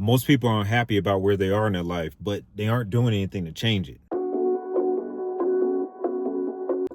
Most people aren't happy about where they are in their life, but they aren't doing anything to change it.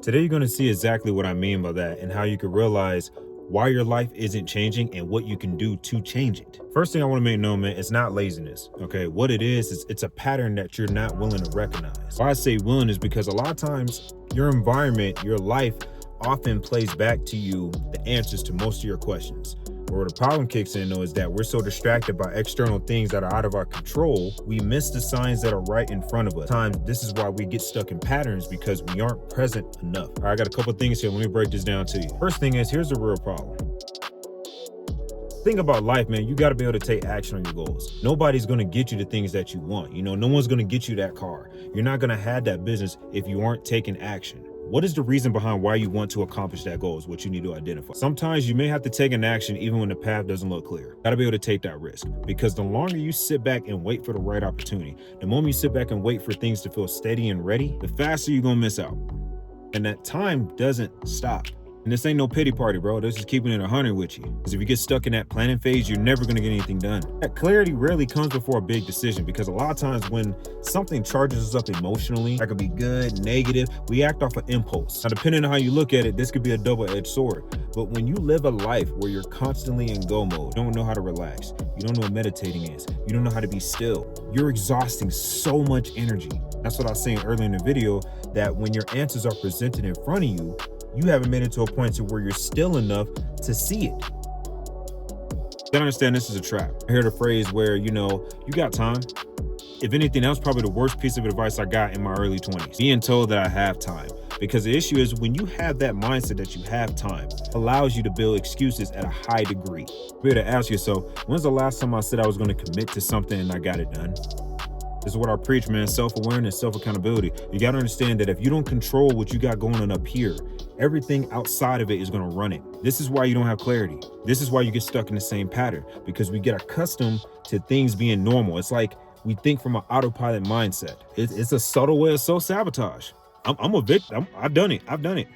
Today, you're going to see exactly what I mean by that and how you can realize why your life isn't changing and what you can do to change it. First thing I want to make known, man, it's not laziness. Okay, what it is it's a pattern that you're not willing to recognize. Why I say willing is because a lot of times your environment, your life often plays back to you the answers to most of your questions. Where the problem kicks in, though, is that we're so distracted by external things that are out of our control, we miss the signs that are right in front of us. Sometimes this is why we get stuck in patterns, because we aren't present enough. All right, I got a couple things here. Let me break this down to you. First thing is, here's the real problem. Think about life, man. You got to be able to take action on your goals. Nobody's going to get you the things that you want. No one's going to get you that car. You're not going to have that business if you aren't taking action. What is the reason behind why you want to accomplish that goal is what you need to identify. Sometimes you may have to take an action even when the path doesn't look clear. Got to be able to take that risk, because the longer you sit back and wait for the right opportunity, the moment you sit back and wait for things to feel steady and ready, the faster you're going to miss out. And that time doesn't stop. And this ain't no pity party, bro. This is keeping it 100 with you. Because if you get stuck in that planning phase, you're never going to get anything done. That clarity rarely comes before a big decision, because a lot of times when something charges us up emotionally, that could be good, negative, we act off of impulse. Now, depending on how you look at it, this could be a double-edged sword. But when you live a life where you're constantly in go mode, you don't know how to relax, you don't know what meditating is, you don't know how to be still, you're exhausting so much energy. That's what I was saying earlier in the video, that when your answers are presented in front of you, you haven't made it to a point to where you're still enough to see it. You gotta understand this is a trap. I heard a phrase where, you got time. If anything, that was probably the worst piece of advice I got in my early 20s. Being told that I have time. Because the issue is, when you have that mindset that you have time, it allows you to build excuses at a high degree. You better ask yourself, when's the last time I said I was going to commit to something and I got it done? This is what I preach, man. Self-awareness, self-accountability. You got to understand that if you don't control what you got going on up here, everything outside of it is going to run it. This is why you don't have clarity. This is why you get stuck in the same pattern, because we get accustomed to things being normal. It's like we think from an autopilot mindset. It's a subtle way of self-sabotage. I'm a victim. I've done it.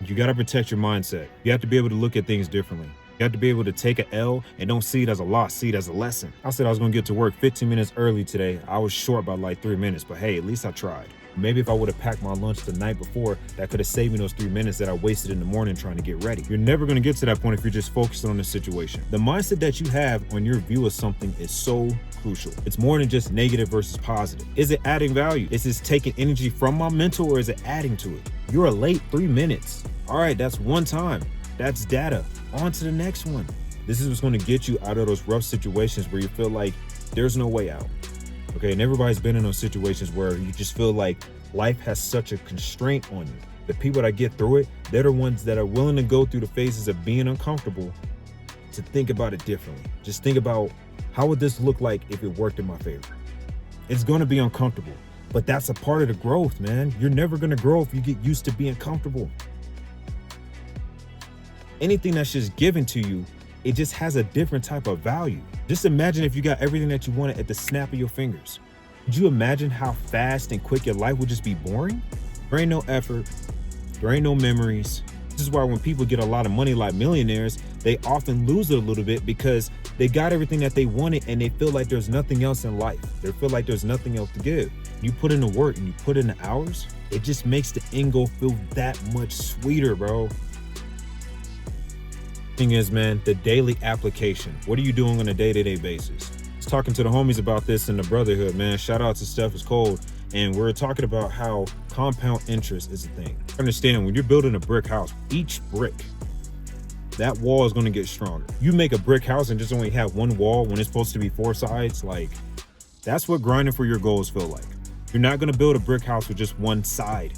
You got to protect your mindset. You have to be able to look at things differently. You have to be able to take an L and don't see it as a loss, see it as a lesson. I said I was going to get to work 15 minutes early today. I was short by like 3 minutes, but hey, at least I tried. Maybe if I would have packed my lunch the night before, that could have saved me those 3 minutes that I wasted in the morning trying to get ready. You're never going to get to that point if you're just focused on the situation. The mindset that you have on your view of something is so crucial. It's more than just negative versus positive. Is it adding value? Is this taking energy from my mental, or is it adding to it? You're late 3 minutes. All right, that's one time. That's data. On to the next one. This is what's going to get you out of those rough situations where you feel like there's no way out. Okay, and everybody's been in those situations where you just feel like life has such a constraint on you. The people that get through it, they're the ones that are willing to go through the phases of being uncomfortable to think about it differently. Just think about, how would this look like if it worked in my favor? It's going to be uncomfortable, but that's a part of the growth, man. You're never going to grow if you get used to being comfortable. Anything that's just given to you, it just has a different type of value. Just imagine if you got everything that you wanted at the snap of your fingers. Could you imagine how fast and quick your life would just be boring? There ain't no effort. There ain't no memories. This is why when people get a lot of money like millionaires, they often lose it a little bit, because they got everything that they wanted and they feel like there's nothing else in life. They feel like there's nothing else to give. You put in the work and you put in the hours, it just makes the end goal feel that much sweeter, bro. Thing is, man, the daily application. What are you doing on a day-to-day basis? I was talking to the homies about this in the brotherhood, man. Shout out to Steph is Cold. And we're talking about how compound interest is a thing. Understand, when you're building a brick house, each brick, that wall is going to get stronger. You make a brick house and just only have one wall when it's supposed to be 4 sides. Like, that's what grinding for your goals feel like. You're not going to build a brick house with just one side.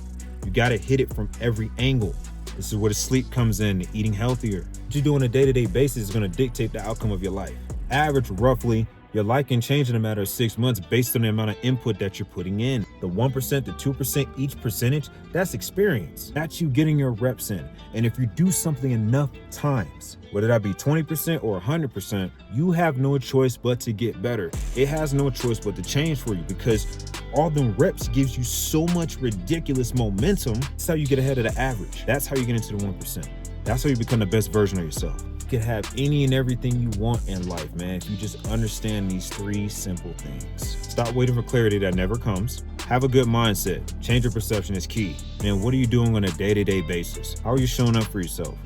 You got to hit it from every angle. This is where the sleep comes in, the eating healthier. What you do on a day-to-day basis is going to dictate the outcome of your life. Average, roughly, your life can change in a matter of 6 months based on the amount of input that you're putting in. The 1% to 2%, each percentage, that's experience. That's you getting your reps in. And if you do something enough times, whether that be 20% or 100%, you have no choice but to get better. It has no choice but to change for you, because all them reps gives you so much ridiculous momentum. That's how you get ahead of the average. That's how you get into the 1%. That's how you become the best version of yourself. can have any and everything you want in life, man, if you just understand these 3 simple things. Stop waiting for clarity that never comes. Have a good mindset. Change your perception is key. And what are you doing on a day-to-day basis? How are you showing up for yourself?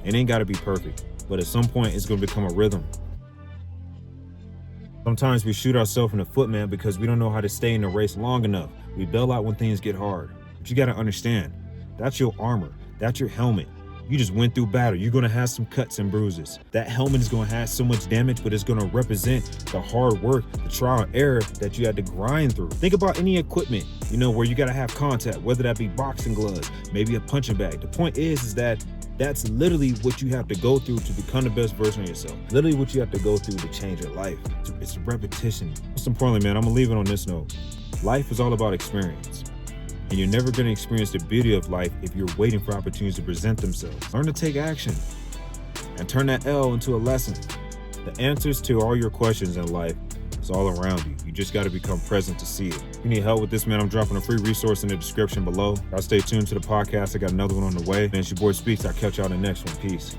It ain't got to be perfect, but at some point it's going to become a rhythm. Sometimes we shoot ourselves in the foot, man, because we don't know how to stay in the race long enough. We bail out when things get hard. But you got to understand, that's your armor. That's your helmet. You just went through battle. You're going to have some cuts and bruises. That helmet is going to have so much damage, but it's going to represent the hard work, the trial and error that you had to grind through. Think about any equipment, where you got to have contact, whether that be boxing gloves, maybe a punching bag. The point is that that's literally what you have to go through to become the best version of yourself. Literally what you have to go through to change your life. It's repetition. Most importantly, man, I'm gonna leave it on this note. Life is all about experience. And you're never gonna experience the beauty of life if you're waiting for opportunities to present themselves. Learn to take action and turn that L into a lesson. The answers to all your questions in life is all around you. You just gotta become present to see it. If you need help with this, man, I'm dropping a free resource in the description below. I'll stay tuned to the podcast. I got another one on the way. Man, it's your boy Speaks. I'll catch y'all in the next one. Peace.